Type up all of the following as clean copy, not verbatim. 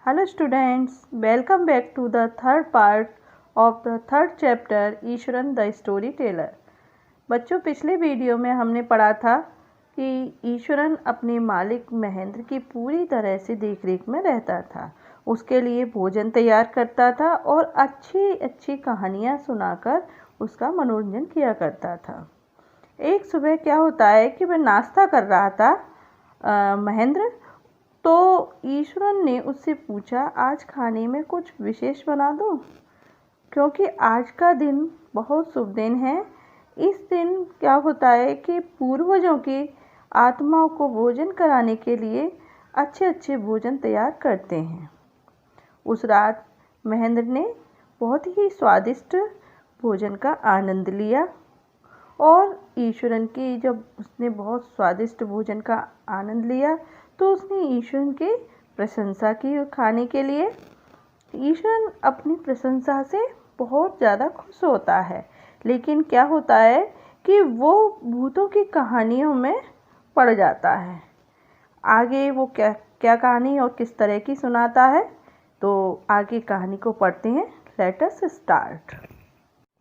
Hello students, welcome back to the third part of the third chapter Eswaran the story teller. बच्चों, पिछले video में हमने पढ़ा था कि ईश्वरन अपने मालिक महेंद्र की पूरी तरह से देखरेख में रहता था। उसके लिए भोजन तैयार करता था और अच्छी अच्छी कहानियाँ सुनाकर उसका मनोरंजन किया करता था। एक सुबह क्या होता है कि वह नाश्ता कर रहा था महेंद्र, तो ईश्वरन ने उससे पूछा, आज खाने में कुछ विशेष बना दूं? क्योंकि आज का दिन बहुत शुभ दिन है। इस दिन क्या होता है कि पूर्वजों की आत्माओं को भोजन कराने के लिए अच्छे अच्छे भोजन तैयार करते हैं। उस रात महेंद्र ने बहुत ही स्वादिष्ट भोजन का आनंद लिया और ईश्वरन की जब उसने बहुत स्वादिष्ट भोजन का आनंद लिया तो उसने ईश्वरन की प्रशंसा की खाने के लिए। ईश्वरन अपनी प्रशंसा से बहुत ज़्यादा खुश होता है, लेकिन क्या होता है कि वो भूतों की कहानियों में पड़ जाता है। आगे वो क्या क्या कहानी और किस तरह की सुनाता है, तो आगे कहानी को पढ़ते हैं। Let us start.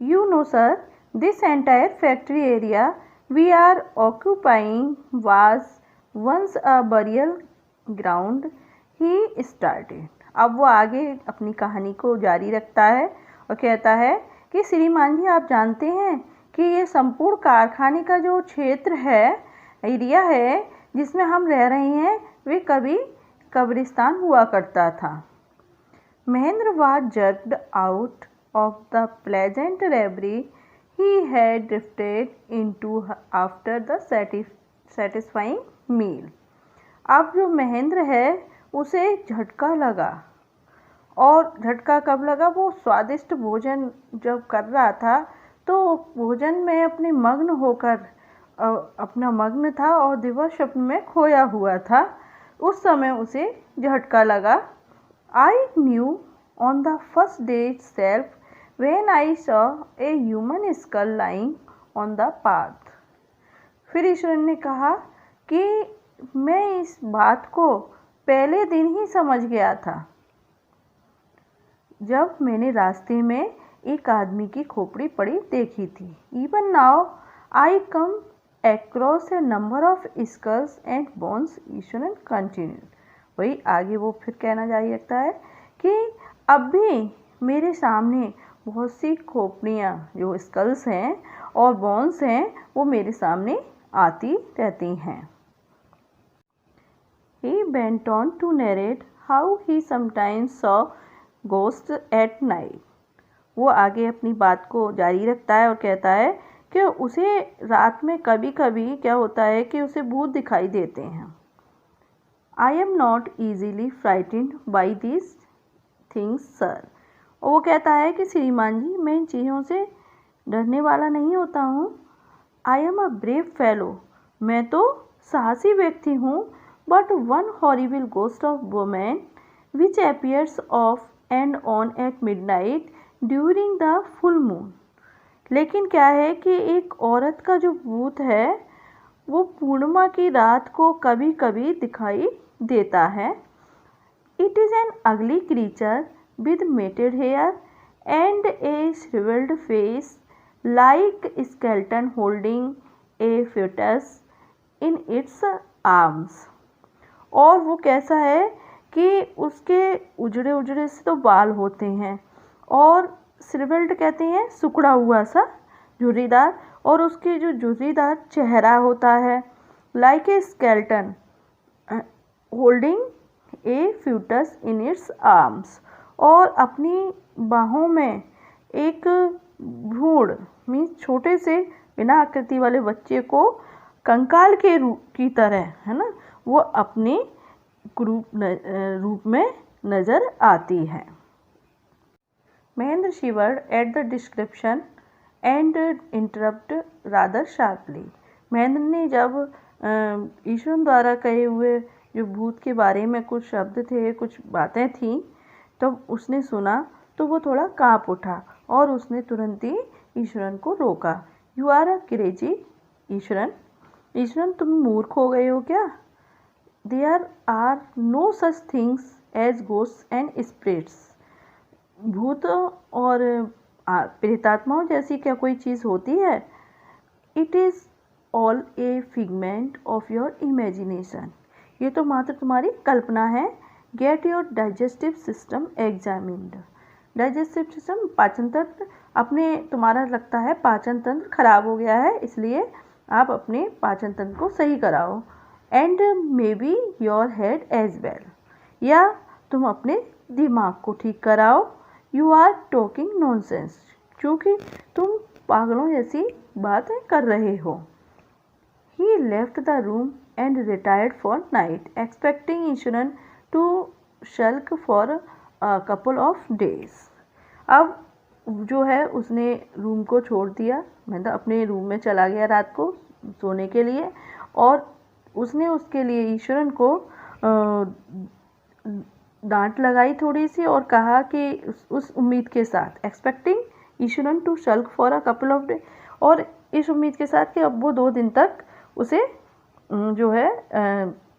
You know, sir, this entire factory area we are occupying was once a burial ground, he started. अब वो आगे अपनी कहानी को जारी रखता है और कहता है कि श्रीमान जी, आप जानते हैं कि ये संपूर्ण कारखाने का जो क्षेत्र है, एरिया है जिसमें हम रह रहे हैं, वे कभी कब्रिस्तान हुआ करता था। Mahendra was jerked out of the pleasant reverie he had drifted into after the satisfying meal. अब जो महेंद्र है उसे झटका लगा, और झटका कब लगा? वो स्वादिष्ट भोजन जब कर रहा था तो भोजन में अपने मग्न होकर अपना मग्न था और दिव्य स्वप्न में खोया हुआ था। उस समय उसे झटका लगा। I knew on the first day itself when I saw a human skull lying on the path. फिर ईश्वरन ने कहा कि मैं इस बात को पहले दिन ही समझ गया था जब मैंने रास्ते में एक आदमी की खोपड़ी पड़ी देखी थी। Even now I come across a number of skulls and bones, Eswaran continued. वही आगे वो फिर कहना जारी रखता है कि अब भी मेरे सामने बहुत सी खोपड़ियाँ जो स्कल्स हैं और बोन्स हैं वो मेरे सामने आती रहती हैं। He went on to narrate how he sometimes saw ghosts at night. वो आगे अपनी बात को जारी रखता है और कहता है कि उसे रात में कभी कभी क्या होता है कि उसे भूत दिखाई देते हैं। I am not easily frightened by these things, sir. और वो कहता है कि श्रीमान जी, मैं इन चीज़ों से डरने वाला नहीं होता हूँ। I am a brave fellow. मैं तो साहसी व्यक्ति हूँ। But one horrible ghost of woman which appears off and on at midnight during the full moon. लेकिन क्या है कि एक औरत का जो भूत है वो पूर्णिमा की रात को कभी कभी दिखाई देता है। It is an ugly creature with matted hair and a shriveled face like a skeleton holding a fetus in its arms. और वो कैसा है कि उसके उजड़े उजड़े से तो बाल होते हैं और श्रिवेल्ड कहते हैं सुकड़ा हुआ सा झुर्रीदार, और उसके जो झुर्रीदार चेहरा होता है like a skeleton holding a foetus in its arms, और अपनी बाहों में एक भ्रूण मीन्स छोटे से बिना आकृति वाले बच्चे को कंकाल के रूप की तरह, है ना, वो अपने रूप में नज़र आती है। Mahendra शिवर्ड at the description and interrupt rather sharply. Mahendra ने जब ईश्वरन द्वारा कहे हुए जो भूत के बारे में कुछ शब्द थे, कुछ बातें थीं, तो उसने सुना तो वो थोड़ा काँप उठा और उसने तुरंत ही ईश्वरन को रोका। You are a crazy Ishwaran. Ishwaran, तुम मूर्ख हो गए हो क्या? There are no such things as ghost and spirits. भूत और प्रेतात्माओं जैसी क्या कोई चीज़ होती है? It is all a figment of your imagination. ये तो मात्र तुम्हारी कल्पना है। Get your digestive system examined. Digestive system पाचन तंत्र, अपने तुम्हारा लगता है पाचन तंत्र खराब हो गया है, इसलिए आप अपने पाचन तंत्र को सही कराओ। And maybe your head as well, या तुम अपने दिमाग को ठीक कराओ। यू आर टॉकिंग नॉनसेंस, क्योंकि तुम पागलों जैसी बातें कर रहे हो। He left the room and retired for night, expecting Eswaran to sulk for a couple of days. अब जो है उसने रूम को छोड़ दिया, मतलब अपने रूम में चला गया रात को सोने के लिए, और उसने उसके लिए ईश्वरन को डांट लगाई थोड़ी सी और कहा कि उस उम्मीद के साथ, expecting Iswaran to sulk for a couple of day, और इस उम्मीद के साथ कि अब वो 2 दिन तक उसे जो है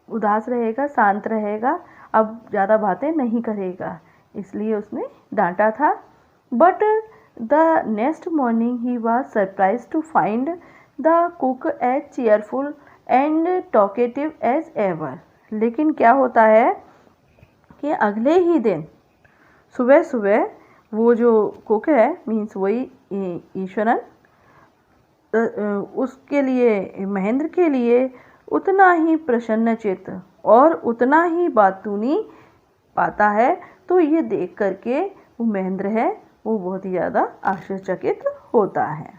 उदास रहेगा, शांत रहेगा, अब ज़्यादा बातें नहीं करेगा, इसलिए उसने डांटा था। But the next morning he was surprised to find the cook as cheerful and talkative as ever. लेकिन क्या होता है कि अगले ही दिन सुबह सुबह वो जो कुक है, मीन्स वही ईश्वरन, उसके लिए, महेंद्र के लिए उतना ही प्रसन्नचित्त और उतना ही बातूनी पाता है। तो ये देख करके वो महेंद्र है वो बहुत ही ज़्यादा आश्चर्यचकित होता है।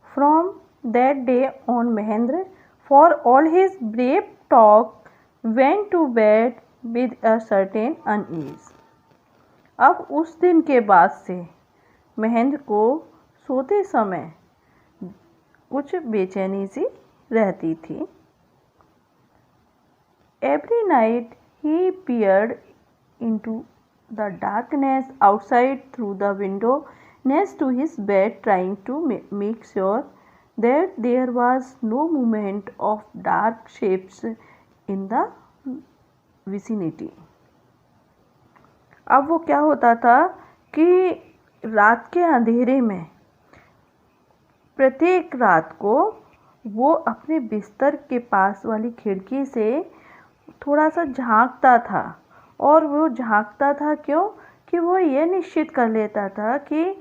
From that day on Mahendra, for all his brave talk, went to bed with a certain unease. अब उस दिन के बाद से महेंद्र को सोते समय कुछ बेचैनी सी रहती थी। Every night he peered into the darkness outside through the window next to his bed, trying to make sure that there was no movement of dark shapes in the vicinity. अब वो क्या होता था कि रात के अंधेरे में प्रत्येक रात को वो अपने बिस्तर के पास वाली खिड़की से थोड़ा सा झांकता था, और वो झांकता था क्यों? कि वो ये निश्चित कर लेता था कि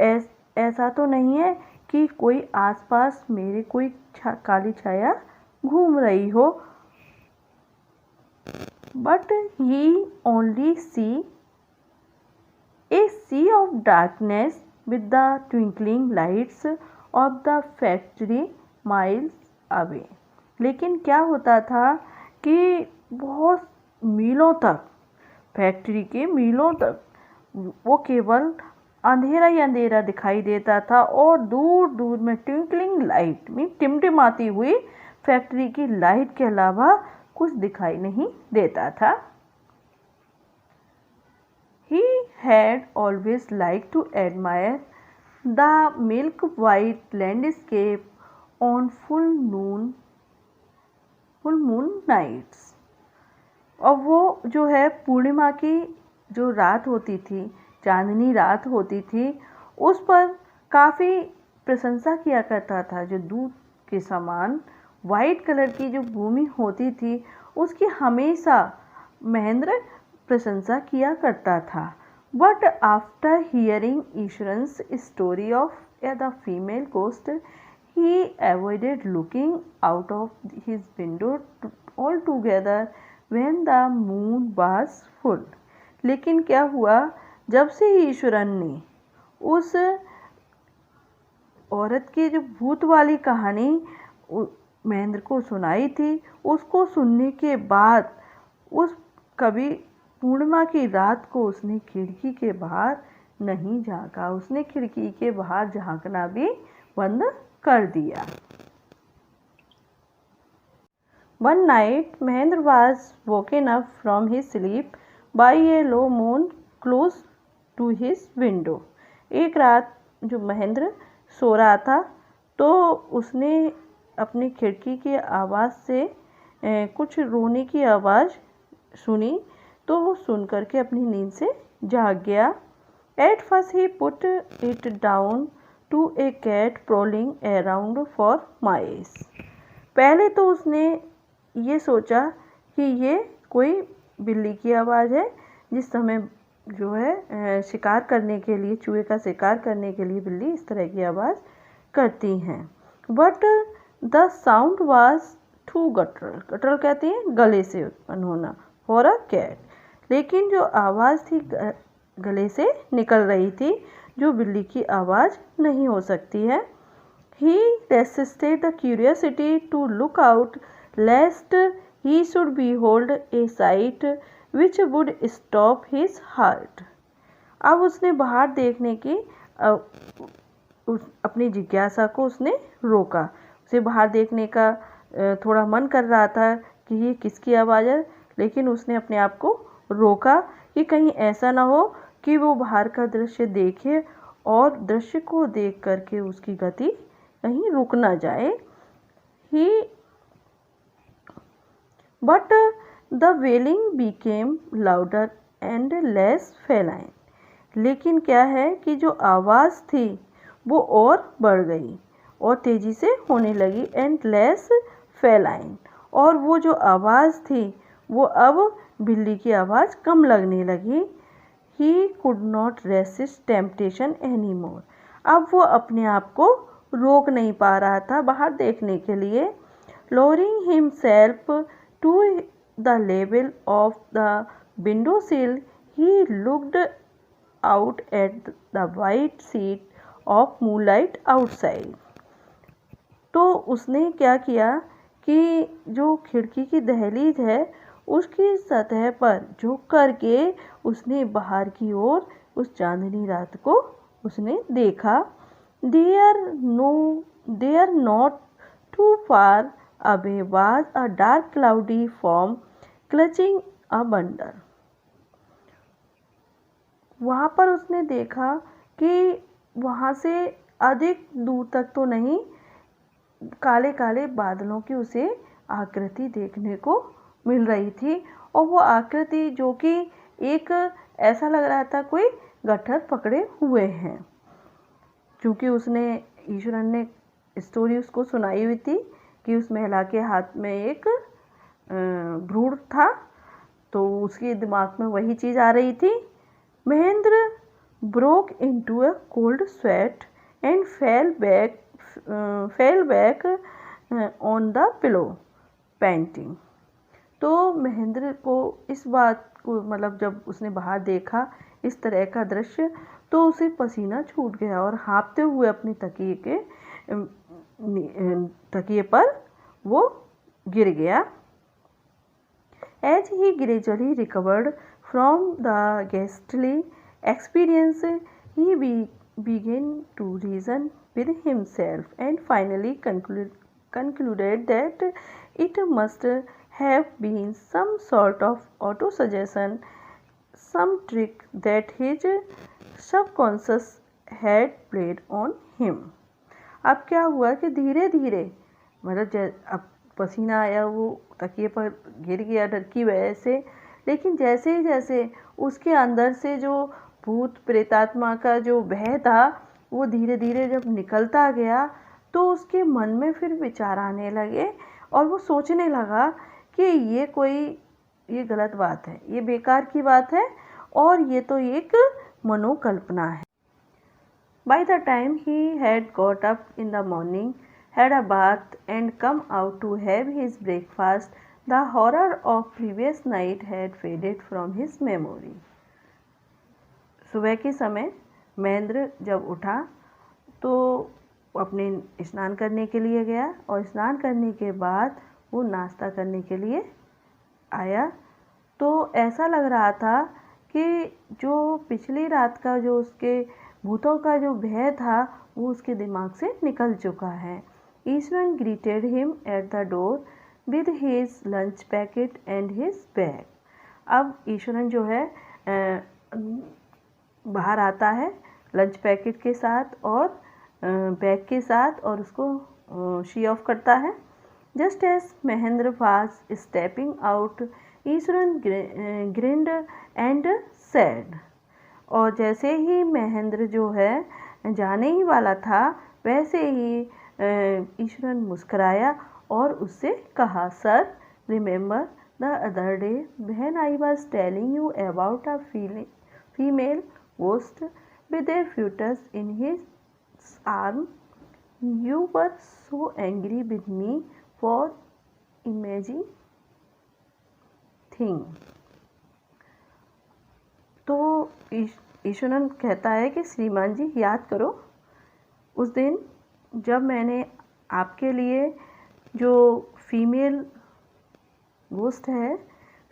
ऐसा तो नहीं है कि कोई आसपास मेरे कोई काली छाया घूम रही हो। But he only see a sea of darkness with the twinkling lights of the factory miles away. लेकिन क्या होता था कि बहुत मीलों तक, फैक्ट्री के मीलों तक वो केवल अंधेरा ही अंधेरा दिखाई देता था, और दूर दूर में ट्विंकलिंग लाइट में टिमटिमाती हुई फैक्ट्री की लाइट के अलावा कुछ दिखाई नहीं देता था। He had always liked to admire the milk white landscape on full moon nights. और वो जो है पूर्णिमा की जो रात होती थी, चांदनी रात होती थी, उस पर काफ़ी प्रशंसा किया करता था। जो दूध के समान वाइट कलर की जो भूमि होती थी, उसकी हमेशा महेंद्र प्रशंसा किया करता था। But after hearing Iswaran's story of the female ghost, he avoided looking out of his window altogether when the moon was full. लेकिन क्या हुआ, जब से ईश्वरन ने उस औरत की जो भूत वाली कहानी महेंद्र को सुनाई थी, उसको सुनने के बाद उस कभी पूर्णिमा की रात को उसने खिड़की के बाहर नहीं झांका। उसने खिड़की के बाहर झांकना भी बंद कर दिया। One night Mahendra was woken up from his sleep by a low moan close to his window. एक रात जो महेंद्र सो रहा था, तो उसने अपनी खिड़की की आवाज़ से कुछ रोने की आवाज़ सुनी तो वो सुन करके अपनी नींद से जाग गया। At first he put it down to a cat prowling around for mice. पहले तो उसने ये सोचा कि ये कोई बिल्ली की आवाज़ है, जिस समय जो है शिकार करने के लिए, चूहे का शिकार करने के लिए बिल्ली इस तरह की आवाज़ करती हैं। But the sound was too guttural, guttural कहते हैं गले से उत्पन्न होना, फॉर अ कैट, लेकिन जो आवाज़ थी गले से निकल रही थी, जो बिल्ली की आवाज़ नहीं हो सकती है। He resisted the curiosity to look out lest he should behold a sight which would stop his heart. अब उसने बाहर देखने की अपनी जिज्ञासा को उसने रोका। उसे बाहर देखने का थोड़ा मन कर रहा था कि ये किसकी आवाज़ है, लेकिन उसने अपने आप को रोका कि कहीं ऐसा ना हो कि वो बाहर का दृश्य देखे और दृश्य को देख करके उसकी गति कहीं रुक ना जाए। But the wailing became louder and less feline, लेकिन क्या है कि जो आवाज़ थी वो और बढ़ गई और तेज़ी से होने लगी, एंड लेस फेलाइन, और वो जो आवाज़ थी वो अब बिल्ली की आवाज़ कम लगने लगी। He could not resist temptation any more, अब वो अपने आप को रोक नहीं पा रहा था बाहर देखने के लिए। Lowering himself to the level of the window sill, he looked out at the white sheet of moonlight outside. तो उसने क्या किया कि जो खिड़की की दहलीज है उसकी सतह पर झुक करके उसने बाहर की ओर उस चांदनी रात को उसने देखा। There not too far away was a dark cloudy form clutching a bundle. वहाँ पर उसने देखा कि वहाँ से अधिक दूर तक तो नहीं, काले काले बादलों की उसे आकृति देखने को मिल रही थी, और वो आकृति जो कि एक ऐसा लग रहा था कोई गट्ठर पकड़े हुए हैं, क्योंकि उसने ईश्वरन ने स्टोरी उसको सुनाई हुई थी कि उस महिला के हाथ में एक भ्रूण था, तो उसके दिमाग में वही चीज़ आ रही थी। Mahendra broke into a cold sweat and fell back on the pillow painting. तो महेंद्र को इस बात को, मतलब जब उसने बाहर देखा इस तरह का दृश्य, तो उसे पसीना छूट गया और हाँफते हुए अपने तकिए पर वो गिर गया। As he gradually recovered from the ghastly experience, he began to reason with himself and finally concluded that it must have been some sort of auto-suggestion, some trick that his subconscious had played on him. अब क्या हुआ कि धीरे धीरे, मतलब अब पसीना आया, वो तकिए पर गिर गया डर की वजह से, लेकिन जैसे ही जैसे उसके अंदर से जो भूत प्रेतात्मा का जो भय था वो धीरे धीरे जब निकलता गया, तो उसके मन में फिर विचार आने लगे और वो सोचने लगा कि ये गलत बात है, ये बेकार की बात है और ये तो एक मनोकल्पना है। By the time he had got up in the morning, had a bath and come out to have his breakfast, the horror of previous night had faded from his memory. सुबह के समय महेंद्र जब उठा तो अपने स्नान करने के लिए गया और स्नान करने के बाद वो नाश्ता करने के लिए आया, तो ऐसा लग रहा था कि जो पिछली रात का जो उसके भूतों का जो भय था वो उसके दिमाग से निकल चुका है। Eswaran greeted him at the door with his lunch packet and his bag. अब ईश्वरन जो है बाहर आता है लंच पैकेट के साथ और बैग के साथ, और उसको शी ऑफ करता है Just as Mahendra was stepping out, Eswaran grinned and said, और जैसे ही महेंद्र जो है जाने ही वाला था वैसे ही ईश्वरन मुस्कुराया और उससे कहा, sir, remember the other day when I was telling you about a female ghost with a fetus in his arm? You were so angry with me for imagining thing. तो ईश्वरन कहता है कि श्रीमान जी, याद करो उस दिन जब मैंने आपके लिए जो फीमेल गोस्ट है,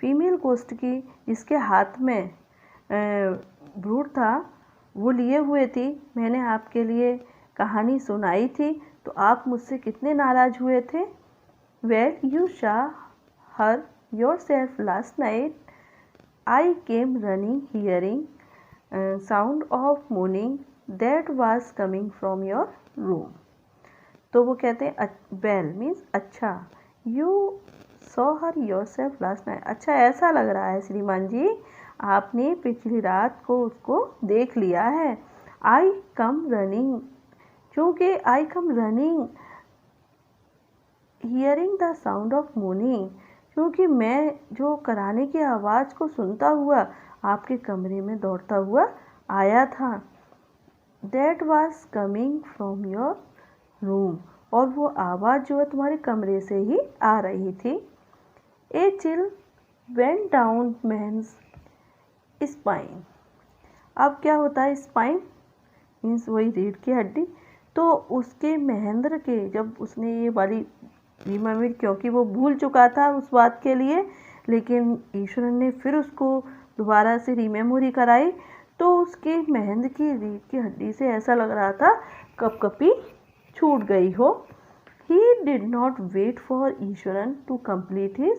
फीमेल गोस्ट की जिसके हाथ में ब्रूड था वो लिए हुए थी, मैंने आपके लिए कहानी सुनाई थी तो आप मुझसे कितने नाराज़ हुए थे। Well you saw her yourself last night, I came running hearing sound of mourning that was coming from your room. तो वो कहते हैं वेल मीन्स अच्छा, you saw her yourself last night, अच्छा ऐसा लग रहा है श्रीमान जी आपने पिछली रात को उसको देख लिया है। आई कम रनिंग, क्योंकि I come running hearing the sound of mourning, क्योंकि मैं जो कराने की आवाज़ को सुनता हुआ आपके कमरे में दौड़ता हुआ आया था। That was coming from your room, और वो आवाज़ जो है तुम्हारे कमरे से ही आ रही थी। A chill went down man's spine. अब क्या होता है स्पाइन मीन्स वही रीढ़ की हड्डी। तो उसके महेंद्र के जब उसने ये वाली रिमेम्बर, क्योंकि वो भूल चुका था उस बात के लिए, लेकिन ईश्वरन ने फिर उसको दोबारा से रिमेमोरी कराई, तो उसके महेंद्र की रीढ़ की हड्डी से ऐसा लग रहा था कपकपी छूट गई हो। He did not wait for Ishwaran to complete his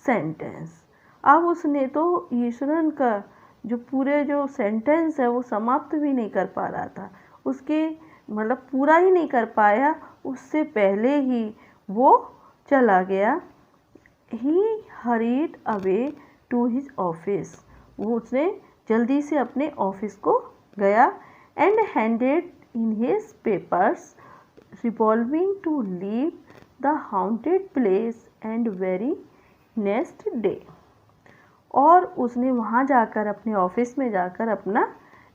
sentence. अब उसने तो ईश्वरन का जो पूरे जो सेंटेंस है वो समाप्त भी नहीं कर पा रहा था, उसके मतलब पूरा ही नहीं कर पाया, उससे पहले ही वो चला गया। He hurried away to his office, वो उसने जल्दी से अपने ऑफिस को गया। And handed in his papers revolving to leave the haunted place and very next day, और उसने वहाँ जाकर अपने ऑफिस में जाकर अपना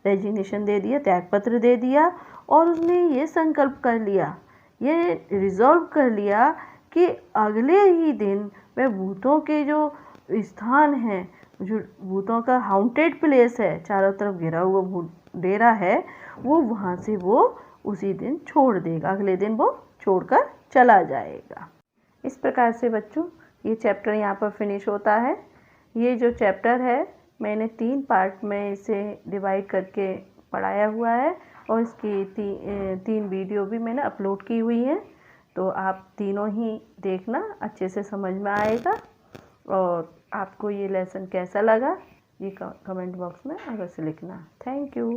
रेजिग्नेशन दे दिया, त्यागपत्र दे दिया, और उसने ये संकल्प कर लिया, ये रिजॉल्व कर लिया कि अगले ही दिन वह भूतों के जो स्थान है, जो भूतों का हाउंटेड प्लेस है, चारों तरफ घिरा हुआ भूत डेरा है, वो वहाँ से वो उसी दिन छोड़ देगा, अगले दिन वो छोड़कर चला जाएगा। इस प्रकार से बच्चों ये चैप्टर यहाँ पर फिनिश होता है। ये जो चैप्टर है मैंने 3 पार्ट में इसे डिवाइड करके पढ़ाया हुआ है, और इसकी 3 वीडियो भी मैंने अपलोड की हुई हैं, तो आप तीनों ही देखना, अच्छे से समझ में आएगा। और आपको ये लेसन कैसा लगा ये कमेंट बॉक्स में अवश्य लिखना। Thank you.